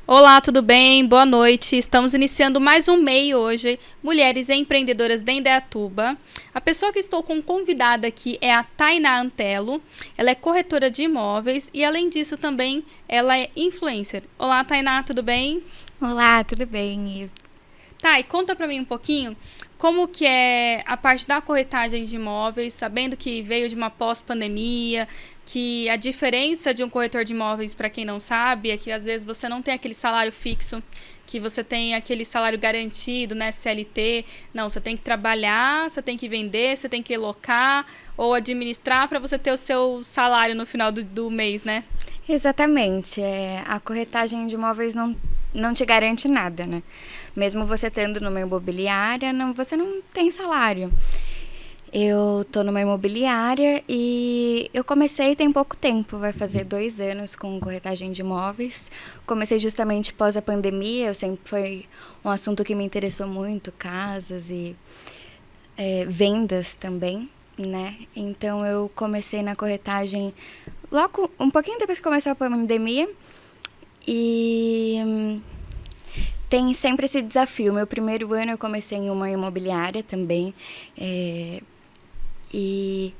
Olá, tudo bem? Boa noite. Estamos iniciando mais um MEI hoje, Mulheres Empreendedoras de Indaiatuba. A pessoa que estou com convidada aqui é a Tainá Antelo. Ela é corretora de imóveis e, além disso, também ela é influencer. Olá, Tainá, tudo bem? Olá, tudo bem? Tá, e conta pra mim um pouquinho como que é a parte da corretagem de imóveis, sabendo que veio de uma pós-pandemia, que a diferença de um corretor de imóveis, para quem não sabe, é que às vezes você não tem aquele salário fixo, que você tem aquele salário garantido, né, CLT. Não, você tem que trabalhar, você tem que vender, você tem que alocar ou administrar para você ter o seu salário no final do mês, né? Exatamente. A corretagem de imóveis não te garante nada, né? Mesmo você estando numa imobiliária, você não tem salário. Eu tô numa imobiliária e eu comecei tem pouco tempo, vai fazer 2 anos com corretagem de imóveis. Comecei justamente pós a pandemia, sempre foi um assunto que me interessou muito, casas e vendas também, né? Então eu comecei na corretagem logo um pouquinho depois que começou a pandemia e tem sempre esse desafio. Meu primeiro ano eu comecei em uma imobiliária também e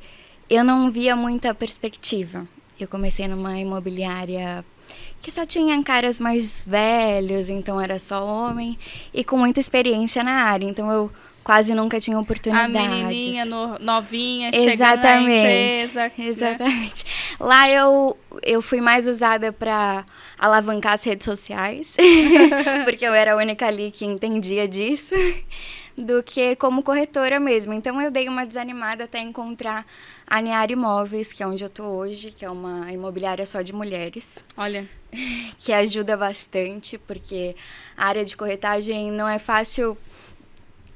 eu não via muita perspectiva. Eu comecei numa imobiliária que só tinha caras mais velhos, então era só homem e com muita experiência na área. Então eu quase nunca tinha A oportunidades. menininha novinha chegando na Exatamente, empresa, né? exatamente. Lá eu fui mais usada para alavancar as redes sociais, porque eu era a única ali que entendia disso, do que como corretora mesmo. Então eu dei uma desanimada até encontrar a Niara Imóveis, que é onde eu tô hoje, que é uma imobiliária só de mulheres. Olha, Que ajuda bastante, porque a área de corretagem não é fácil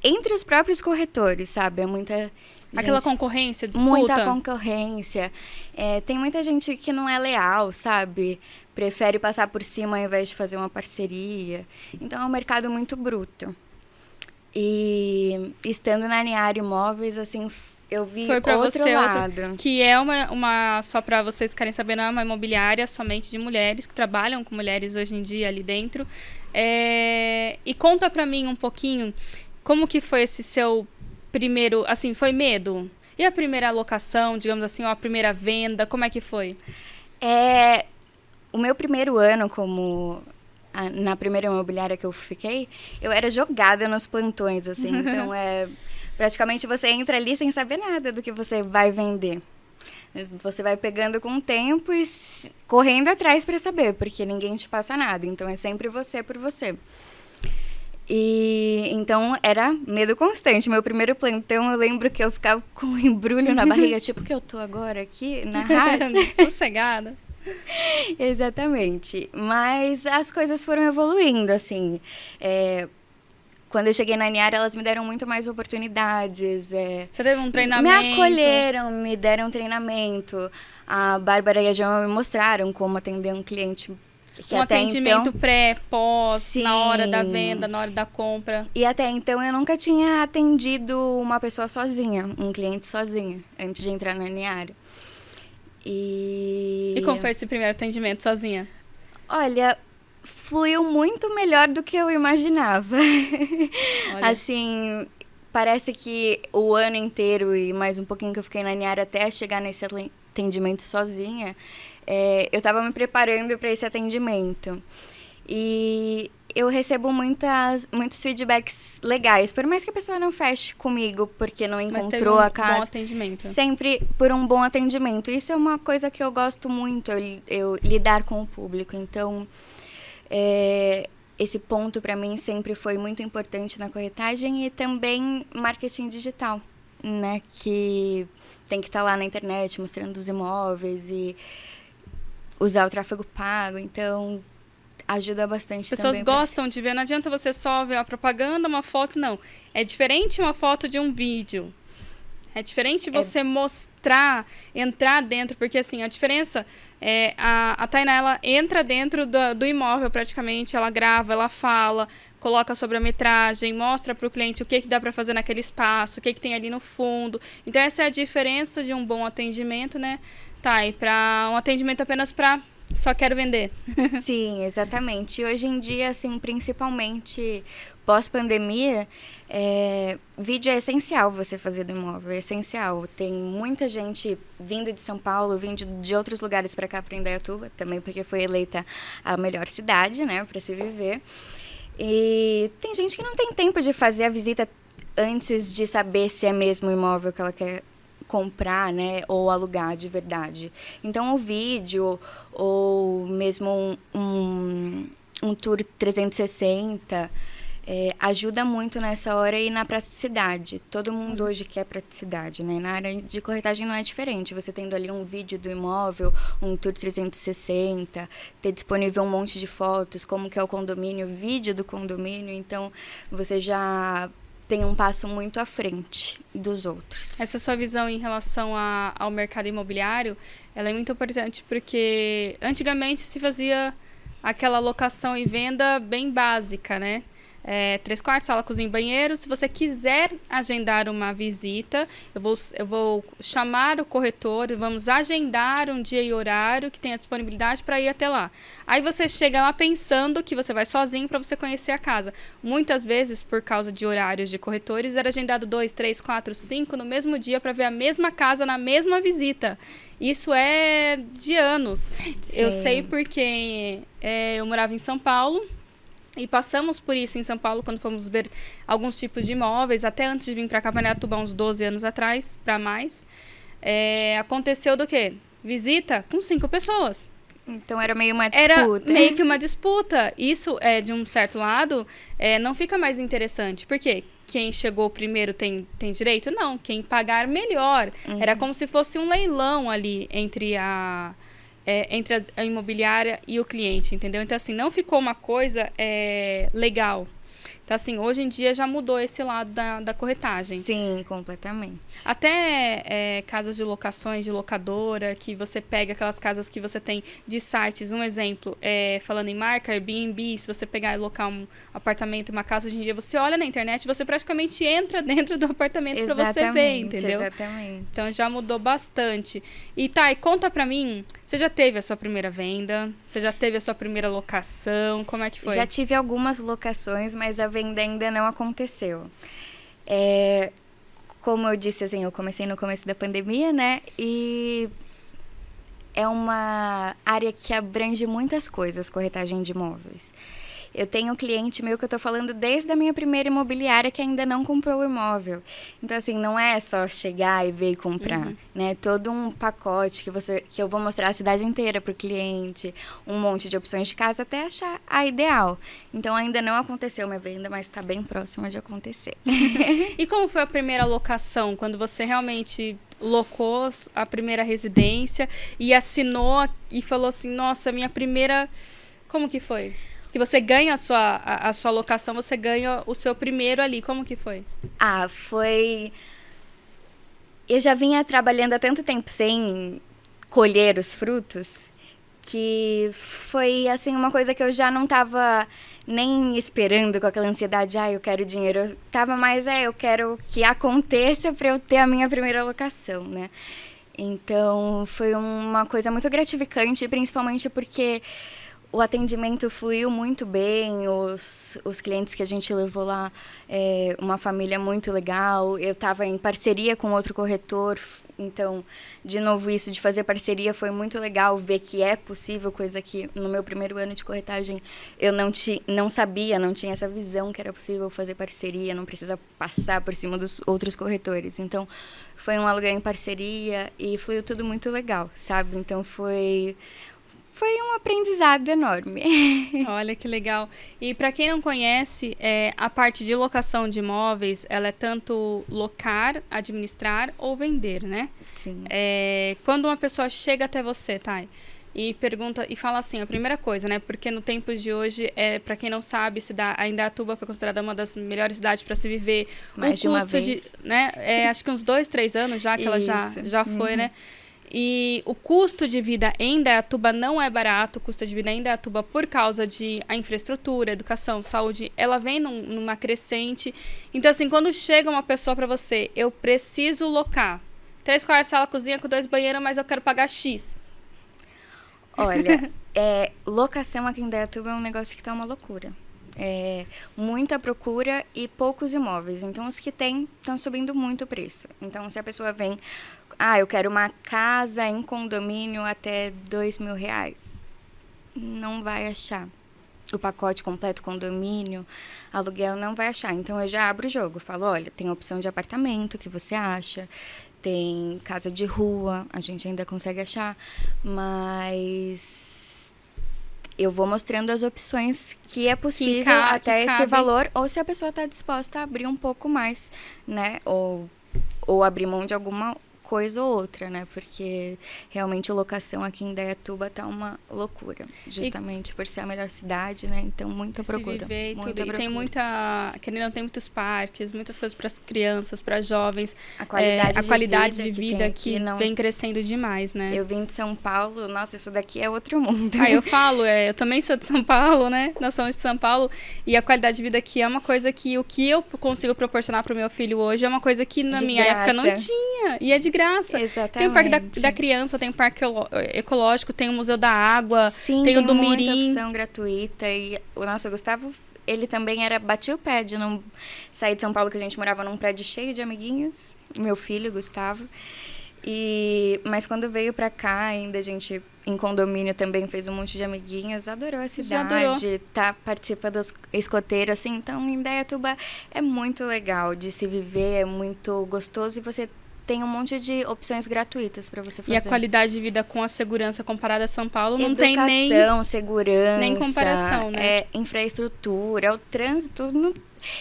entre os próprios corretores, sabe? É muita aquela gente, concorrência, disputa. muita concorrência. Tem muita gente que não é leal, sabe? Prefere passar por cima ao invés de fazer uma parceria. Então é um mercado muito bruto. E estando na Niara Imóveis, assim, eu vi Foi para outro você lado. que é uma só para vocês ficarem sabendo, é uma imobiliária somente de mulheres que trabalham com mulheres hoje em dia ali dentro. E conta para mim um pouquinho como que foi esse seu primeiro, assim, foi medo? E a primeira alocação, digamos assim, ou a primeira venda, como é que foi? O meu primeiro ano na primeira imobiliária que eu fiquei, eu era jogada nos plantões, assim. Então, praticamente você entra ali sem saber nada do que você vai vender. Você vai pegando com o tempo e correndo atrás para saber, porque ninguém te passa nada. Então, é sempre você por você. E então era medo constante. Meu primeiro plantão, eu lembro que eu ficava com um embrulho na barriga, tipo, que eu tô agora aqui na rádio. Sossegada. Exatamente. Mas as coisas foram evoluindo, assim. Quando eu cheguei na Niara, elas me deram muito mais oportunidades. Você teve um treinamento? Me acolheram, me deram treinamento. A Bárbara e a Joana me mostraram como atender um cliente que Um até atendimento então... pré, pós, Sim. na hora da venda, na hora da compra. E até então eu nunca tinha atendido uma pessoa sozinha, um cliente sozinha, antes de entrar na Niara. E como foi esse primeiro atendimento sozinha? Olha, fluiu muito melhor do que eu imaginava. Olha. Assim, parece que o ano inteiro e mais um pouquinho que eu fiquei na Niara até chegar nesse atendimento sozinha, eu estava me preparando para esse atendimento. E eu recebo muitos feedbacks legais, por mais que a pessoa não feche comigo porque não encontrou a casa. Bom atendimento. Sempre por um bom atendimento. Isso é uma coisa que eu gosto muito, eu lidar com o público. Então, esse ponto para mim sempre foi muito importante na corretagem e também marketing digital, né? Que tem que estar lá na internet mostrando os imóveis e usar o tráfego pago. Então, ajuda bastante também. As pessoas gostam de ver, não adianta você só ver a propaganda, uma foto, não. É diferente uma foto de um vídeo. É diferente você mostrar, entrar dentro, porque assim, a diferença é a Tainá, ela entra dentro do imóvel praticamente, ela grava, ela fala, coloca sobre a metragem, mostra para o cliente o que dá para fazer naquele espaço, o que tem ali no fundo. Então essa é a diferença de um bom atendimento, né, Thay, para um atendimento apenas para só quero vender. Sim, exatamente. E hoje em dia, assim, principalmente pós-pandemia, vídeo é essencial você fazer do imóvel, é essencial. Tem muita gente vindo de São Paulo, vindo de outros lugares para cá, para Indaiatuba, também porque foi eleita a melhor cidade, né, para se viver. E tem gente que não tem tempo de fazer a visita antes de saber se é mesmo o imóvel que ela quer comprar, né, ou alugar de verdade. Então, o vídeo, ou mesmo um tour 360, ajuda muito nessa hora e na praticidade. Todo mundo hoje quer praticidade, né? Na área de corretagem não é diferente. Você tendo ali um vídeo do imóvel, um tour 360, ter disponível um monte de fotos, como que é o condomínio, vídeo do condomínio. Então, você já tem um passo muito à frente dos outros. Essa sua visão em relação ao mercado imobiliário, ela é muito importante porque antigamente se fazia aquela locação e venda bem básica, né? 3 quartos, sala, cozinha e banheiro. Se você quiser agendar uma visita, eu vou chamar o corretor, vamos agendar um dia e horário que tenha disponibilidade para ir até lá. Aí você chega lá pensando que você vai sozinho para você conhecer a casa. Muitas vezes, por causa de horários de corretores, era agendado 2, 3, 4, 5 no mesmo dia para ver a mesma casa na mesma visita. Isso é de anos. Sim. Eu sei porque eu morava em São Paulo. E passamos por isso em São Paulo quando fomos ver alguns tipos de imóveis, até antes de vir para cá, para Indaiatuba, uns 12 anos atrás, para mais. Aconteceu do quê? Visita com 5 pessoas. Então era meio uma disputa. Era meio que uma disputa. Isso, de um certo lado, não fica mais interessante. Por quê? Quem chegou primeiro tem direito? Não, quem pagar melhor. Uhum. Era como se fosse um leilão ali entre a imobiliária e o cliente, entendeu? Então, assim, não ficou uma coisa legal. Então, assim, hoje em dia já mudou esse lado da corretagem. Sim, completamente. Até casas de locações, de locadora, que você pega aquelas casas que você tem de sites. Um exemplo, falando em marca, Airbnb, se você pegar e locar um apartamento, uma casa, hoje em dia você olha na internet, você praticamente entra dentro do apartamento para você ver, entendeu? Exatamente. Então, já mudou bastante. E, Thay, conta pra mim, você já teve a sua primeira venda? Você já teve a sua primeira locação? Como é que foi? Já tive algumas locações, mas a venda ainda não aconteceu. Como eu disse, assim, eu comecei no começo da pandemia, né? E é uma área que abrange muitas coisas, corretagem de imóveis. Eu tenho um cliente meu que eu tô falando desde a minha primeira imobiliária que ainda não comprou o imóvel. Então, assim, não é só chegar e ver e comprar, né? Todo um pacote que eu vou mostrar a cidade inteira pro cliente, um monte de opções de casa até achar a ideal. Então, ainda não aconteceu minha venda, mas tá bem próxima de acontecer. E como foi a primeira locação? Quando você realmente locou a primeira residência e assinou e falou assim, nossa, minha primeira... Como que foi? Que você ganha a sua locação, você ganha o seu primeiro ali. Como que foi? Foi... Eu já vinha trabalhando há tanto tempo sem colher os frutos, que foi, assim, uma coisa que eu já não estava nem esperando com aquela ansiedade, eu quero dinheiro. Eu tava mais, eu quero que aconteça para eu ter a minha primeira locação, né? Então, foi uma coisa muito gratificante, principalmente porque... O atendimento fluiu muito bem, os clientes que a gente levou lá, uma família muito legal. Eu estava em parceria com outro corretor, então, de novo, isso de fazer parceria foi muito legal, ver que é possível, coisa que no meu primeiro ano de corretagem eu não sabia, não tinha essa visão que era possível fazer parceria, não precisa passar por cima dos outros corretores. Então, foi um aluguel em parceria e fluiu tudo muito legal, sabe? Então, foi um aprendizado enorme. Olha que legal. E para quem não conhece, a parte de locação de imóveis, ela é tanto locar, administrar ou vender, né? Sim. Quando uma pessoa chega até você, Thay, e pergunta e fala assim, a primeira coisa, né? Porque no tempo de hoje, para quem não sabe, a Indaiatuba foi considerada uma das melhores cidades para se viver. Mais de uma vez. Né? Acho que uns 2, 3 anos já que ela já foi, né? E o custo de vida em Indaiatuba não é barato. O custo de vida em Indaiatuba, por causa de a infraestrutura, educação, saúde, ela vem numa crescente. Então, assim, quando chega uma pessoa para você, eu preciso locar 3 quartos, sala, cozinha com 2 banheiros, mas eu quero pagar X. Olha, Locação aqui em Indaiatuba é um negócio que tá uma loucura. Muita procura e poucos imóveis. Então, os que tem estão subindo muito o preço. Então, se a pessoa vem, eu quero uma casa em condomínio até R$2.000, não vai achar. O pacote completo, condomínio, aluguel, não vai achar. Então, eu já abro o jogo. Falo, olha, tem opção de apartamento, o que você acha? Tem casa de rua, a gente ainda consegue achar. Mas eu vou mostrando as opções que é possível até esse valor. Ou se a pessoa está disposta a abrir um pouco mais, né? Ou abrir mão de alguma coisa ou outra, né? Porque realmente a locação aqui em Indaiatuba tá uma loucura. Justamente por ser a melhor cidade, né? Então, muita procura. Viver, muita tudo. procura. E tem não tem muitos parques, muitas coisas para as crianças, para jovens. A qualidade de vida que vem crescendo demais, né? Eu vim de São Paulo, nossa, isso daqui é outro mundo. Eu falo, eu também sou de São Paulo, né? Nós somos de São Paulo. E a qualidade de vida aqui é uma coisa que o que eu consigo proporcionar para o meu filho hoje é uma coisa que na minha época não tinha. E é de graça. Exatamente. Tem o Parque da Criança, tem o Parque Ecológico, tem o Museu da Água, sim, tem o do Mirim. Tem muita opção gratuita. E o nosso Gustavo, ele também batia o pé de não sair de São Paulo, que a gente morava num prédio cheio de amiguinhos. Meu filho, Gustavo. Mas quando veio pra cá, ainda a gente, em condomínio, também fez um monte de amiguinhos. Adorou a cidade, participa dos escoteiros, assim. Então, em Indaiatuba é muito legal de se viver, é muito gostoso e você tem um monte de opções gratuitas para você fazer. E a qualidade de vida com a segurança comparada a São Paulo não tem nem... Educação, segurança... Nem comparação, né? Infraestrutura, o trânsito...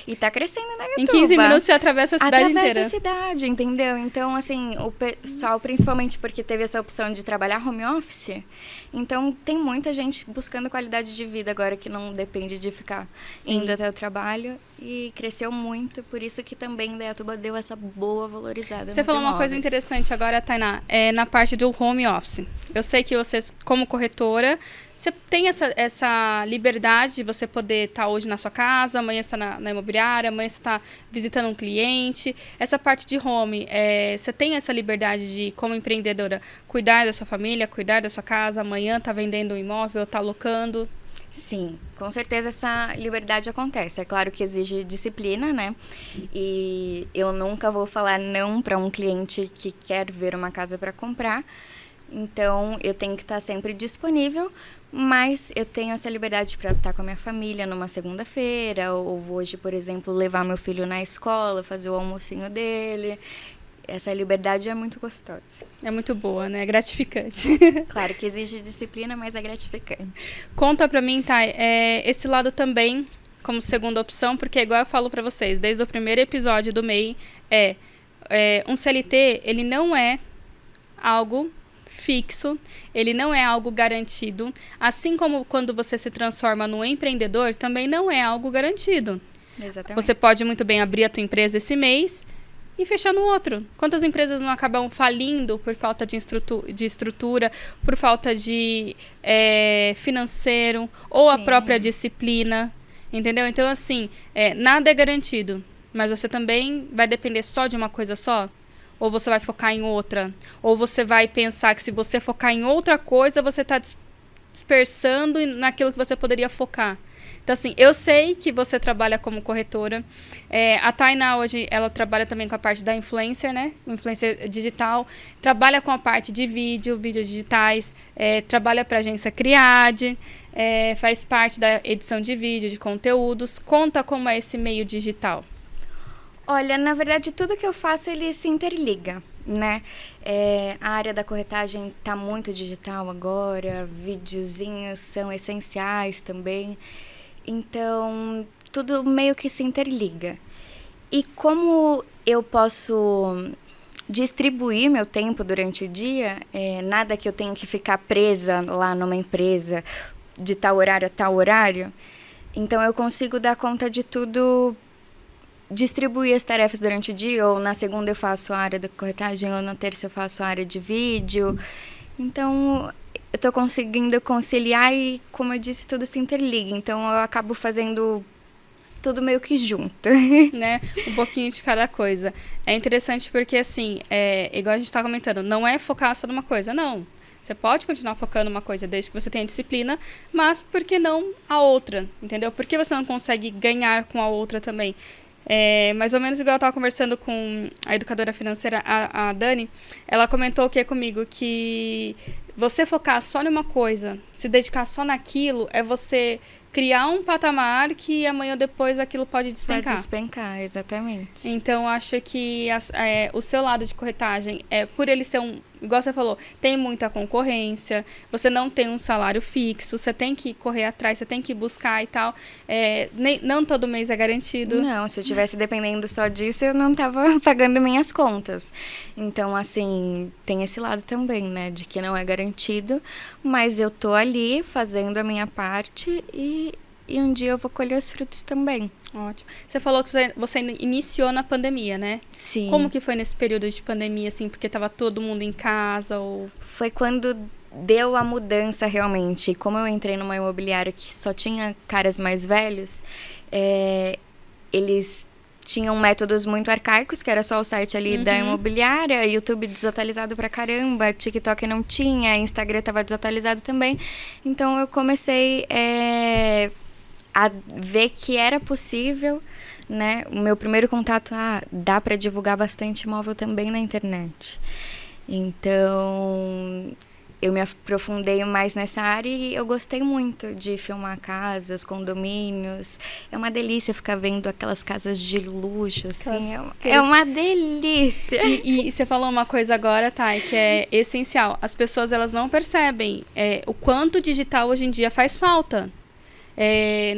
E tá crescendo na Indaiatuba. Em 15 minutos você atravessa a cidade inteira. Atravessa a cidade, entendeu? Então, assim, o pessoal, principalmente porque teve essa opção de trabalhar home office, então tem muita gente buscando qualidade de vida agora que não depende de ficar indo até o trabalho. E cresceu muito, por isso que também Indaiatuba deu essa boa valorizada. Você falou uma coisa interessante agora, Tainá, na parte do home office. Eu sei que vocês, como corretora, você tem essa liberdade de você poder estar hoje na sua casa, amanhã você está na imobiliária, amanhã você está visitando um cliente. Essa parte de home, você tem essa liberdade de, como empreendedora, cuidar da sua família, cuidar da sua casa, amanhã está vendendo um imóvel, está alocando? Sim, com certeza essa liberdade acontece. É claro que exige disciplina, né? E eu nunca vou falar não para um cliente que quer ver uma casa para comprar. Então, eu tenho que estar sempre disponível, mas eu tenho essa liberdade para estar com a minha família numa segunda-feira, ou hoje, por exemplo, levar meu filho na escola, fazer o almocinho dele. Essa liberdade é muito gostosa. É muito boa, né? É gratificante. Claro que exige disciplina, mas é gratificante. Conta pra mim, Thay, esse lado também, como segunda opção, porque igual eu falo pra vocês, desde o primeiro episódio do MEI, um CLT, ele não é algo fixo, ele não é algo garantido. Assim como quando você se transforma num empreendedor, também não é algo garantido. Exatamente. Você pode muito bem abrir a tua empresa esse mês e fechar no outro. Quantas empresas não acabam falindo por falta de estrutura, por falta de financeiro, ou a própria disciplina, entendeu? Então, assim, nada é garantido, mas você também vai depender só de uma coisa só? Ou você vai focar em outra? Ou você vai pensar que se você focar em outra coisa, você está dispersando naquilo que você poderia focar? Então, assim, eu sei que você trabalha como corretora. A Tainá hoje, ela trabalha também com a parte da influencer, né? Influencer digital. Trabalha com a parte de vídeos digitais. Trabalha para a agência Criad. Faz parte da edição de vídeo, de conteúdos. Conta como é esse meio digital. Olha, na verdade, tudo que eu faço, ele se interliga, né? A área da corretagem está muito digital agora. Videozinhos são essenciais também. Então, tudo meio que se interliga. E como eu posso distribuir meu tempo durante o dia, nada que eu tenha que ficar presa lá numa empresa de tal horário a tal horário, então eu consigo dar conta de tudo, distribuir as tarefas durante o dia, ou na segunda eu faço a área da corretagem, ou na terça eu faço a área de vídeo. Então, eu estou conseguindo conciliar e, como eu disse, tudo se interliga. Então, eu acabo fazendo tudo meio que junto. Né? Um pouquinho de cada coisa. É interessante porque, assim, igual a gente está comentando, não é focar só numa coisa, não. Você pode continuar focando uma coisa desde que você tenha disciplina, mas por que não a outra, entendeu? Por que você não consegue ganhar com a outra também? Mais ou menos igual eu estava conversando com a educadora financeira, a Dani, ela comentou o que comigo, que você focar só numa coisa, se dedicar só naquilo, é você criar um patamar que amanhã ou depois aquilo pode despencar. Pode despencar, exatamente. Então, acho que o seu lado de corretagem, por ele ser igual você falou, tem muita concorrência, você não tem um salário fixo, você tem que correr atrás, você tem que buscar e tal. Não todo mês é garantido. Não, se eu estivesse dependendo só disso, eu não estava pagando minhas contas. Então, assim, tem esse lado também, né, de que não é garantido, mas eu tô ali fazendo a minha parte e um dia eu vou colher os frutos também. Ótimo. Você falou que você iniciou na pandemia, né? Sim. Como que foi nesse período de pandemia, assim, porque tava todo mundo em casa ou... Foi quando deu a mudança realmente. Como eu entrei numa imobiliária que só tinha caras mais velhos, eles tinham métodos muito arcaicos, que era só o site ali da imobiliária, YouTube desatualizado pra caramba, TikTok não tinha, Instagram tava desatualizado também. Então eu comecei a ver que era possível, né? O meu primeiro contato, dá para divulgar bastante imóvel também na internet. Então, eu me aprofundei mais nessa área e eu gostei muito de filmar casas, condomínios. É uma delícia ficar vendo aquelas casas de luxo, assim. É uma delícia. E você falou uma coisa agora, Thay, que é essencial. As pessoas, elas não percebem o quanto digital hoje em dia faz falta.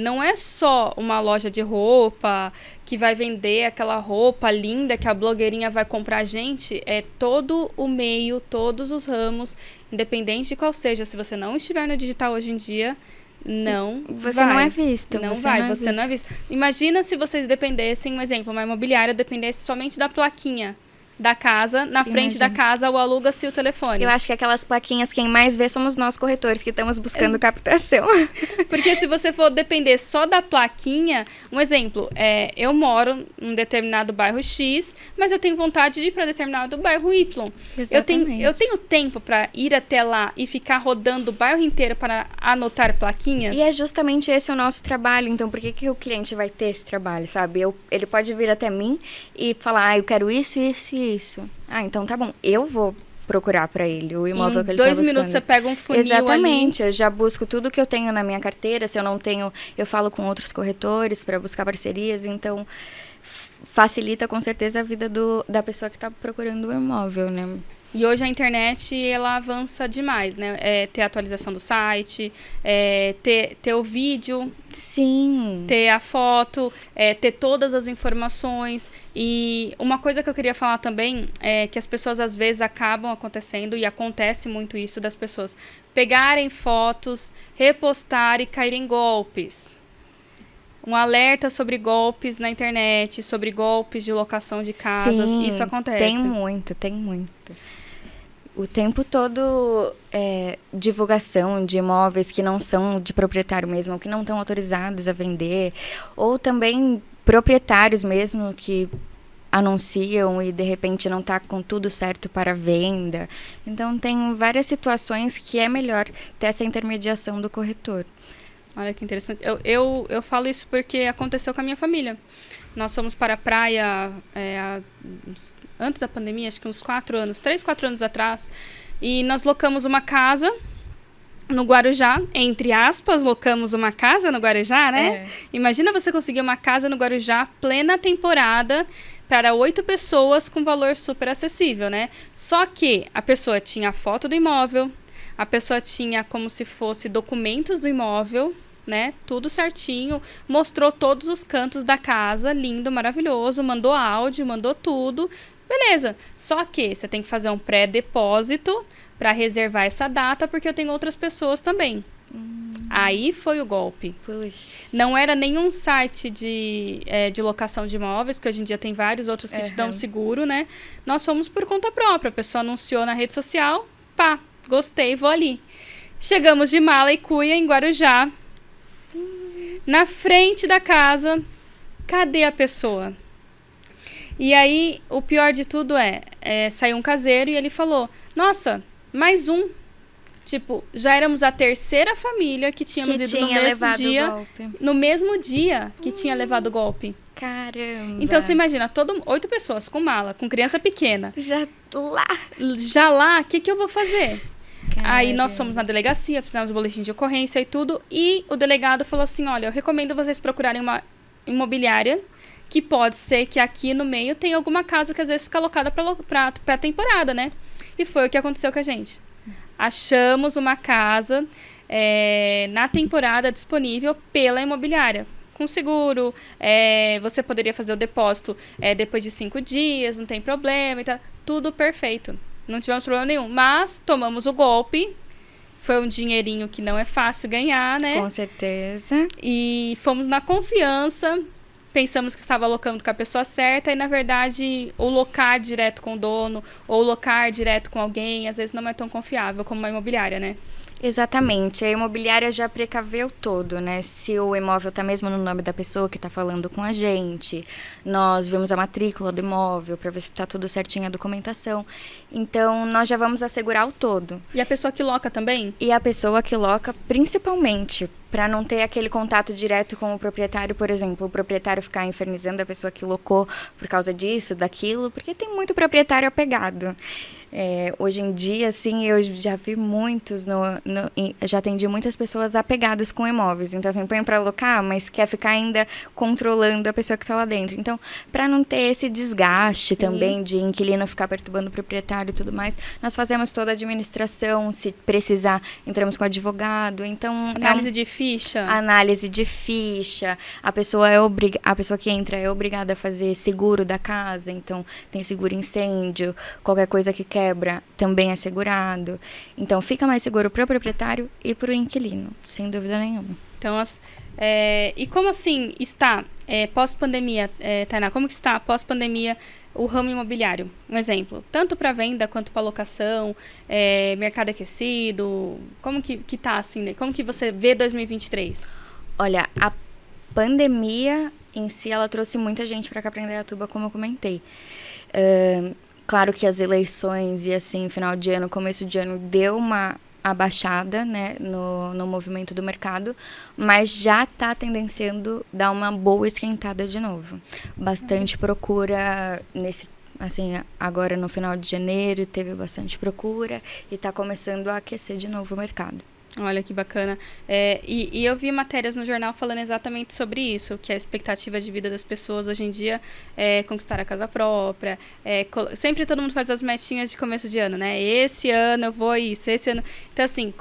Não é só uma loja de roupa que vai vender aquela roupa linda que a blogueirinha vai comprar. Gente, é todo o meio, todos os ramos, independente de qual seja. Se você não estiver no digital hoje em dia, você não é visto. Você não é visto. Imagina se vocês dependessem, um exemplo, uma imobiliária dependesse somente da plaquinha da casa, na frente da casa, ou aluga-se o telefone. Eu acho que aquelas plaquinhas, quem mais vê somos nós corretores, que estamos buscando captação. Porque se você for depender só da plaquinha, um exemplo, eu moro num determinado bairro X, mas eu tenho vontade de ir para determinado bairro Y. Exatamente. Eu tenho tempo para ir até lá e ficar rodando o bairro inteiro para anotar plaquinhas? E é justamente esse o nosso trabalho. Então, por que o cliente vai ter esse trabalho, sabe? Ele pode vir até mim e falar, eu quero isso, isso e isso. Então tá bom, eu vou procurar para ele o imóvel que ele tá buscando. Em 2 minutos você pega um funil. Exatamente, ali. Eu já busco tudo que eu tenho na minha carteira. Se eu não tenho, eu falo com outros corretores para buscar parcerias. Então, facilita com certeza a vida da pessoa que está procurando o imóvel, né? E hoje a internet, ela avança demais, né? Ter a atualização do site, ter o vídeo. Sim. Ter a foto, ter todas as informações. E uma coisa que eu queria falar também é que as pessoas, às vezes, acabam acontecendo, e acontece muito isso, das pessoas pegarem fotos, repostar e caírem em golpes. Um alerta sobre golpes na internet, sobre golpes de locação de casas. Sim, isso acontece. Tem muito. O tempo todo, divulgação de imóveis que não são de proprietário mesmo, que não estão autorizados a vender, ou também proprietários mesmo que anunciam e de repente não está com tudo certo para venda. Então, tem várias situações que é melhor ter essa intermediação do corretor. Olha que interessante. Eu falo isso porque aconteceu com a minha família. Nós fomos para a praia antes da pandemia, acho que uns 3, 4 anos atrás. E nós locamos uma casa no Guarujá, entre aspas, locamos uma casa no Guarujá, né? Imagina você conseguir uma casa no Guarujá, plena temporada, para 8 pessoas com valor super acessível, né? Só que a pessoa tinha a foto do imóvel, a pessoa tinha como se fosse documentos do imóvel, né? Tudo certinho, mostrou todos os cantos da casa, lindo, maravilhoso, mandou áudio, mandou tudo. Beleza, só que você tem que fazer um pré-depósito para reservar essa data, porque eu tenho outras pessoas também. Aí foi o golpe. Puxa. Não era nenhum site de locação de imóveis, que hoje em dia tem vários outros que te dão seguro, né? Nós fomos por conta própria. A pessoa anunciou na rede social, gostei, vou ali. Chegamos de mala e cuia em Guarujá. Na frente da casa, cadê a pessoa? E aí, o pior de tudo saiu um caseiro e ele falou, nossa, mais um. Tipo, já éramos a terceira família que tínhamos Que ido tinha levado o golpe. no mesmo dia que tinha levado o golpe. Caramba. Então, você imagina, 8 pessoas com mala, com criança pequena. Já lá. Já lá, o que eu vou fazer? Aí nós Caramba. fomos na delegacia, fizemos o boletim de ocorrência e tudo. E o delegado falou assim, olha, eu recomendo vocês procurarem uma imobiliária, que pode ser que aqui no meio tenha alguma casa que às vezes fica alocada pra temporada, né? E foi o que aconteceu com a gente. Achamos uma casa na temporada disponível pela imobiliária. Com seguro, você poderia fazer o depósito depois de 5 dias, não tem problema e tal. Tudo perfeito. Não tivemos problema nenhum. Mas tomamos o golpe. Foi um dinheirinho que não é fácil ganhar, né? Com certeza. E fomos na confiança. Pensamos que estava alocando com a pessoa certa. E, na verdade, o locar direto com o dono ou locar direto com alguém, às vezes não é tão confiável como uma imobiliária, né? Exatamente. A imobiliária já precaveu todo, né? Se o imóvel está mesmo no nome da pessoa que está falando com a gente, nós vemos a matrícula do imóvel para ver se está tudo certinho a documentação. Então, nós já vamos assegurar o todo. E a pessoa que loca também? E a pessoa que loca, principalmente, para não ter aquele contato direto com o proprietário, por exemplo, o proprietário ficar infernizando a pessoa que locou por causa disso, daquilo, porque tem muito proprietário apegado. Hoje em dia, assim, eu já vi muitos, já atendi muitas pessoas apegadas com imóveis. Então, assim, põe para alocar, mas quer ficar ainda controlando a pessoa que está lá dentro. Então, para não ter esse desgaste também de inquilino ficar perturbando o proprietário e tudo mais, nós fazemos toda a administração, se precisar, entramos com o advogado. Então, Análise de ficha? Análise de ficha. A pessoa que entra é obrigada a fazer seguro da casa, então tem seguro incêndio, qualquer coisa que quebra também é segurado. Então fica mais seguro para o proprietário e para o inquilino, sem dúvida nenhuma. Então, e como assim está pós-pandemia, Tainá, como que está pós-pandemia o ramo imobiliário? Um exemplo, tanto para venda quanto para locação, mercado aquecido, como que está assim, né? Como que você vê 2023? Olha, a pandemia em si, ela trouxe muita gente para cá para Indaiatuba, como eu comentei. Claro que as eleições e assim, final de ano, começo de ano, deu uma abaixada, né, no movimento do mercado, mas já está tendenciando dar uma boa esquentada de novo. Bastante procura agora no final de janeiro teve bastante procura e está começando a aquecer de novo o mercado. Olha que bacana. E eu vi matérias no jornal falando exatamente sobre isso, que a expectativa de vida das pessoas hoje em dia é conquistar a casa própria. Sempre todo mundo faz as metinhas de começo de ano, né? Esse ano eu vou isso, esse ano... Então, assim,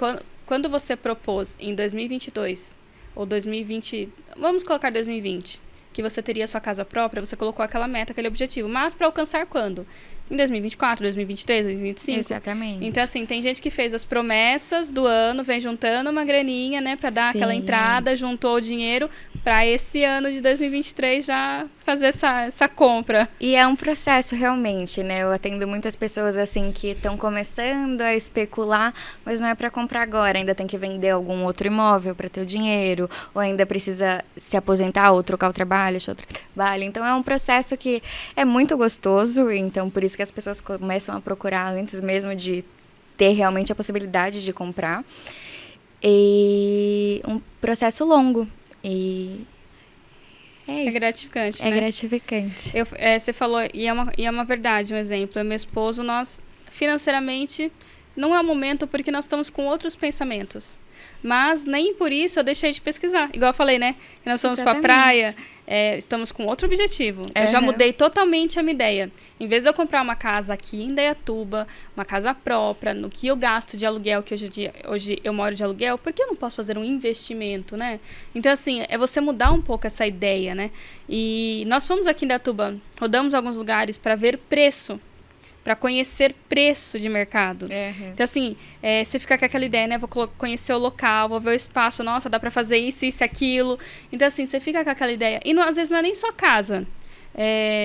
quando você propôs em 2022 ou 2020... Vamos colocar 2020, que você teria a sua casa própria, você colocou aquela meta, aquele objetivo. Mas para alcançar quando? Em 2024, 2023, 2025. Exatamente. Então, assim, tem gente que fez as promessas do ano, vem juntando uma graninha, né, pra dar aquela entrada, juntou o dinheiro pra esse ano de 2023 já fazer essa compra. E é um processo, realmente, né? Eu atendo muitas pessoas, assim, que estão começando a especular, mas não é pra comprar agora. Ainda tem que vender algum outro imóvel pra ter o dinheiro, ou ainda precisa se aposentar ou trocar o trabalho, achar outro trabalho. Então, é um processo que é muito gostoso, então, por isso que as pessoas começam a procurar antes mesmo de ter realmente a possibilidade de comprar. E um processo longo. E é isso. É gratificante, É né? gratificante. Você falou, e é uma verdade, um exemplo. Eu e meu esposo, nós, financeiramente, não é o momento porque nós estamos com outros pensamentos. Mas nem por isso eu deixei de pesquisar. Igual eu falei, né? Que nós fomos para a praia, estamos com outro objetivo. Eu já mudei totalmente a minha ideia. Em vez de eu comprar uma casa aqui em Indaiatuba, uma casa própria, no que eu gasto de aluguel, que hoje eu moro de aluguel, por que eu não posso fazer um investimento, né? Então, assim, é você mudar um pouco essa ideia, né? E nós fomos aqui em Indaiatuba, rodamos alguns lugares para ver preço, para conhecer preço de mercado. Então, assim, você fica com aquela ideia, né? Vou conhecer o local, vou ver o espaço, nossa, dá para fazer isso, isso, aquilo. Então, assim, você fica com aquela ideia. E às vezes não é nem só casa.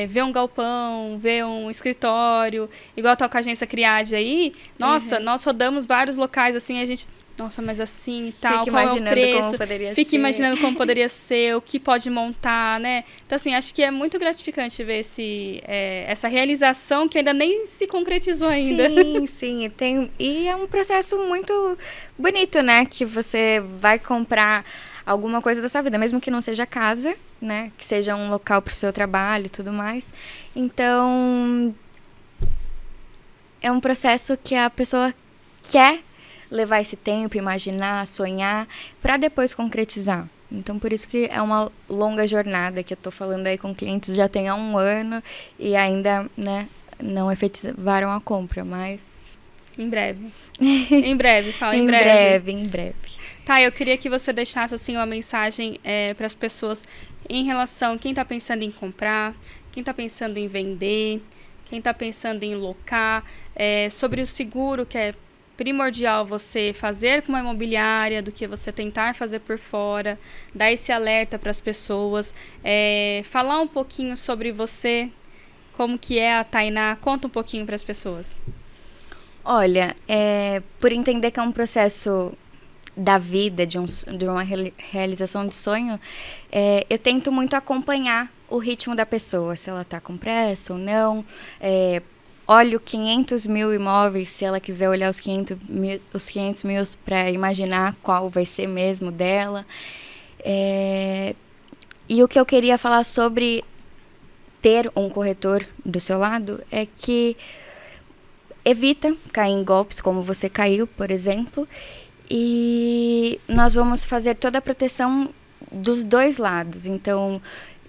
Ver um galpão, ver um escritório, igual tá com a agência Criade aí. Nossa, nós rodamos vários locais, assim, a gente Nossa, mas assim e tal, Fica qual é o imaginando preço? como poderia Fica ser. imaginando como poderia ser, o que pode montar, né? Então, assim, acho que é muito gratificante ver essa realização que ainda nem se concretizou ainda. Sim, sim. E é um processo muito bonito, né? Que você vai comprar alguma coisa da sua vida, mesmo que não seja casa, né? Que seja um local para o seu trabalho e tudo mais. Então, é um processo que a pessoa quer levar esse tempo, imaginar, sonhar, para depois concretizar. Então, por isso que é uma longa jornada que eu tô falando aí com clientes já tem há 1 ano e ainda, né, não efetivaram a compra, mas... Em breve. Em breve, fala em breve. Em breve. Tá, eu queria que você deixasse, assim, uma mensagem para as pessoas em relação a quem tá pensando em comprar, quem tá pensando em vender, quem tá pensando em locar, sobre o seguro, que é primordial você fazer com uma imobiliária do que você tentar fazer por fora, dar esse alerta para as pessoas, falar um pouquinho sobre você, como que é a Tainá, conta um pouquinho para as pessoas. Olha, por entender que é um processo da vida, de uma realização de sonho, eu tento muito acompanhar o ritmo da pessoa, se ela está com pressa ou não, olho 500 mil imóveis, se ela quiser olhar os 500 mil para imaginar qual vai ser mesmo dela. E o que eu queria falar sobre ter um corretor do seu lado é que evita cair em golpes como você caiu, por exemplo, e nós vamos fazer toda a proteção dos 2 lados. Então,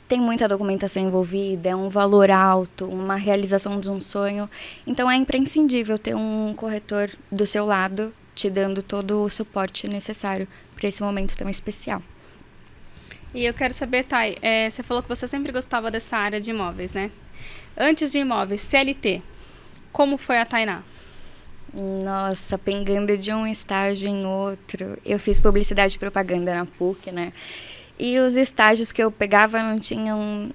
tem muita documentação envolvida, é um valor alto, uma realização de um sonho. Então, é imprescindível ter um corretor do seu lado, te dando todo o suporte necessário para esse momento tão especial. E eu quero saber, Thay, você falou que você sempre gostava dessa área de imóveis, né? Antes de imóveis, CLT, como foi a Tainá? Nossa, pingando de um estágio em outro. Eu fiz publicidade e propaganda na PUC, né? E os estágios que eu pegava não tinham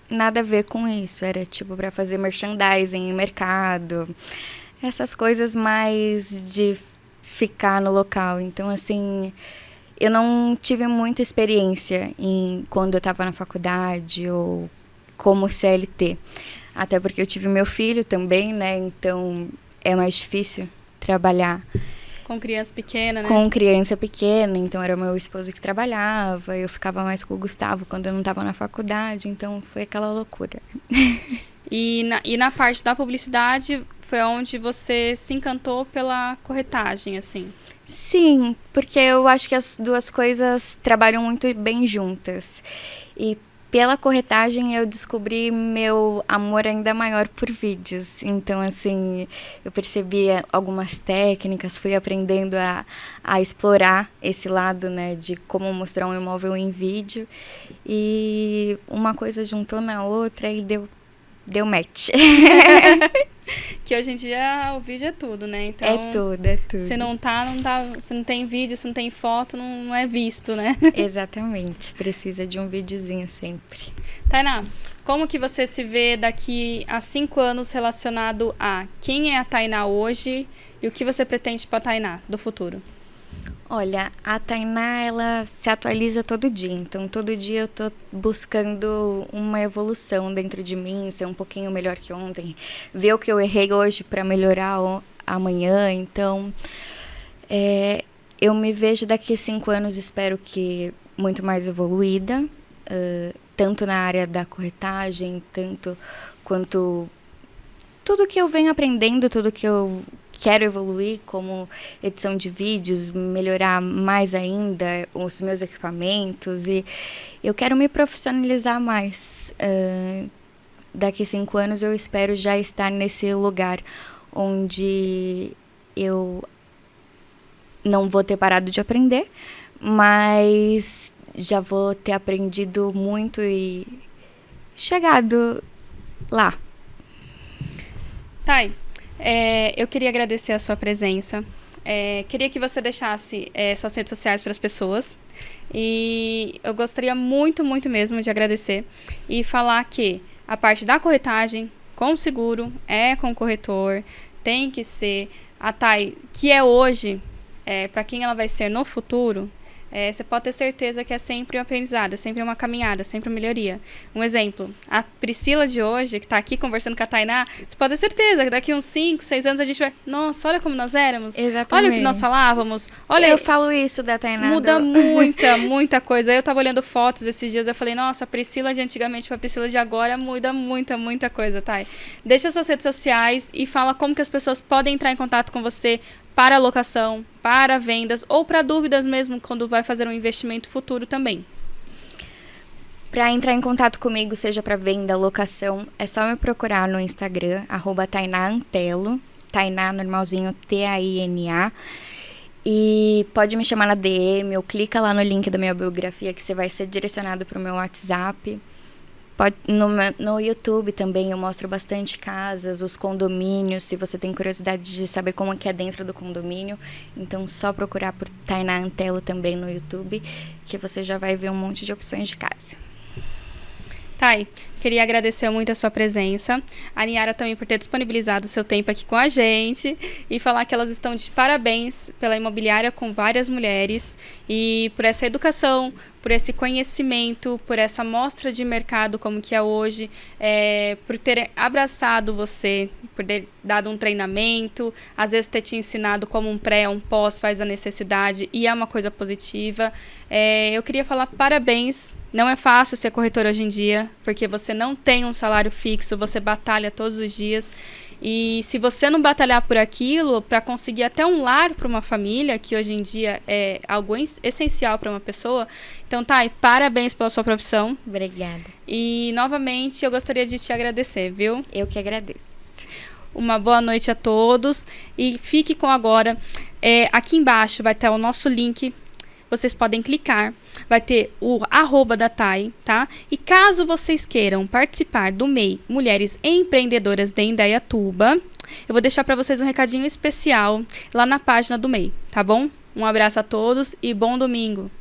nada a ver com isso. Era tipo para fazer merchandising em mercado. Essas coisas mais de ficar no local. Então, assim, eu não tive muita experiência quando eu estava na faculdade ou como CLT. Até porque eu tive meu filho também, né? Então, é mais difícil trabalhar com criança pequena, né? Com criança pequena, então era o meu esposo que trabalhava, eu ficava mais com o Gustavo quando eu não estava na faculdade, então foi aquela loucura. E na parte da publicidade foi onde você se encantou pela corretagem, assim? Sim, porque eu acho que as 2 coisas trabalham muito bem juntas. E pela corretagem eu descobri meu amor ainda maior por vídeos. Então, assim, eu percebi algumas técnicas, fui aprendendo a explorar esse lado, né, de como mostrar um imóvel em vídeo. E uma coisa juntou na outra e deu match. Que hoje em dia o vídeo é tudo, né? Então, é tudo. Se não se não tem vídeo, se não tem foto, não é visto, né? Exatamente, precisa de um videozinho sempre. Tainá, como que você se vê daqui a 5 anos relacionado a quem é a Tainá hoje e o que você pretende para a Tainá do futuro? Olha, a Tainá, ela se atualiza todo dia. Então, todo dia eu tô buscando uma evolução dentro de mim, ser um pouquinho melhor que ontem. Ver o que eu errei hoje para melhorar amanhã. Então, eu me vejo daqui a 5 anos, espero que muito mais evoluída. Tanto na área da corretagem, tanto quanto tudo que eu venho aprendendo, tudo que eu quero evoluir, como edição de vídeos, melhorar mais ainda os meus equipamentos, e eu quero me profissionalizar mais. Daqui a 5 anos eu espero já estar nesse lugar onde eu não vou ter parado de aprender, mas já vou ter aprendido muito e chegado lá. Thay, eu queria agradecer a sua presença. Queria que você deixasse suas redes sociais para as pessoas. E eu gostaria muito, muito mesmo de agradecer e falar que a parte da corretagem com seguro, com corretor, tem que ser a Thay, que é hoje para quem ela vai ser no futuro, você pode ter certeza que é sempre um aprendizado, é sempre uma caminhada, sempre uma melhoria. Um exemplo, a Priscila de hoje, que está aqui conversando com a Tainá, você pode ter certeza que daqui uns 5, 6 anos a gente vai... Nossa, olha como nós éramos. Exatamente. Olha o que nós falávamos. Olha, eu falo isso da Tainá. Muda muita coisa. Eu tava olhando fotos esses dias, eu falei, nossa, a Priscila de antigamente pra Priscila de agora muda muita coisa, Thay. Deixa suas redes sociais e fala como que as pessoas podem entrar em contato com você para locação, para vendas ou para dúvidas mesmo quando vai fazer um investimento futuro também. Para entrar em contato comigo, seja para venda, locação, é só me procurar no Instagram, @TaináAntelo, Tainá normalzinho, Taina. E pode me chamar na DM ou clica lá no link da minha biografia que você vai ser direcionado para o meu WhatsApp. No YouTube também eu mostro bastante casas, os condomínios, se você tem curiosidade de saber como é que é dentro do condomínio. Então só procurar por Tainá Antelo também no YouTube, que você já vai ver um monte de opções de casa. Thay, queria agradecer muito a sua presença, a Niara também por ter disponibilizado o seu tempo aqui com a gente e falar que elas estão de parabéns pela imobiliária com várias mulheres e por essa educação, por esse conhecimento, por essa mostra de mercado como que é hoje, por ter abraçado você, por ter dado um treinamento, às vezes ter te ensinado como um pré, um pós faz a necessidade e é uma coisa positiva. Eu queria falar parabéns. Não é fácil ser corretor hoje em dia, porque você não tem um salário fixo, você batalha todos os dias. E se você não batalhar por aquilo, para conseguir até um lar para uma família, que hoje em dia é algo essencial para uma pessoa. Então, Thay, parabéns pela sua profissão. Obrigada. E, novamente, eu gostaria de te agradecer, viu? Eu que agradeço. Uma boa noite a todos. E fique com agora. Aqui embaixo vai ter o nosso link. Vocês podem clicar, vai ter o @ da Thay, tá? E caso vocês queiram participar do MEI Mulheres Empreendedoras de Indaiatuba, eu vou deixar para vocês um recadinho especial lá na página do MEI, tá bom? Um abraço a todos e bom domingo!